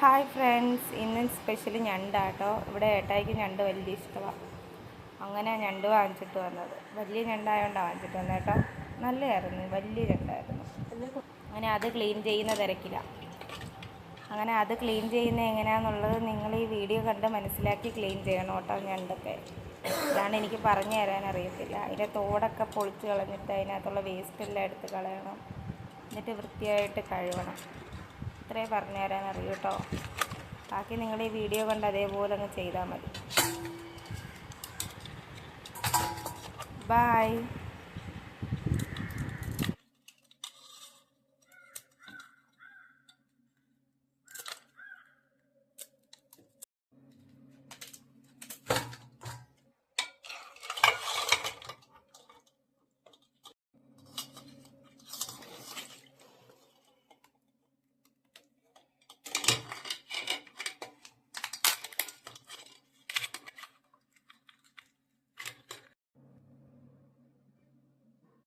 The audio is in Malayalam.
ഹായ് ഫ്രണ്ട്സ്, ഇന്ന് സ്പെഷ്യൽ ഞണ്ടാട്ടോ. ഇവിടെ ഏട്ടായിക്ക് ഞണ്ട് വലിയ ഇഷ്ടമാണ്. അങ്ങനെ ഞണ്ട് വാങ്ങിച്ചിട്ട് വന്നത്. വലിയ ഞണ്ടായതുകൊണ്ടാണ് വാങ്ങിച്ചിട്ട് വന്നത് കേട്ടോ. നല്ലതായിരുന്നു, വലിയ ഞണ്ടായിരുന്നു. അങ്ങനെ അത് ക്ലീൻ ചെയ്യുന്ന തിരക്കില്ല. അങ്ങനെ അത് ക്ലീൻ ചെയ്യുന്നത് എങ്ങനെയാണെന്നുള്ളത് നിങ്ങൾ ഈ വീഡിയോ കണ്ട് മനസ്സിലാക്കി ക്ലീൻ ചെയ്യണം കേട്ടോ. ഞണ്ടൊക്കെ അതാണ് എനിക്ക് പറഞ്ഞു തരാൻ അറിയത്തില്ല. അതിൻ്റെ തോടൊക്കെ പൊളിച്ച് കളഞ്ഞിട്ട് അതിനകത്തുള്ള വേസ്റ്റെല്ലാം എടുത്ത് കളയണം. എന്നിട്ട് വൃത്തിയായിട്ട് കഴുകണം. ഇത്രേ പറഞ്ഞു തരാൻ അറിയൂ കേട്ടോ. ബാക്കി നിങ്ങൾ ഈ വീഡിയോ കണ്ട് അതേപോലെ അങ്ങ് ചെയ്താൽ മതി. ബൈ.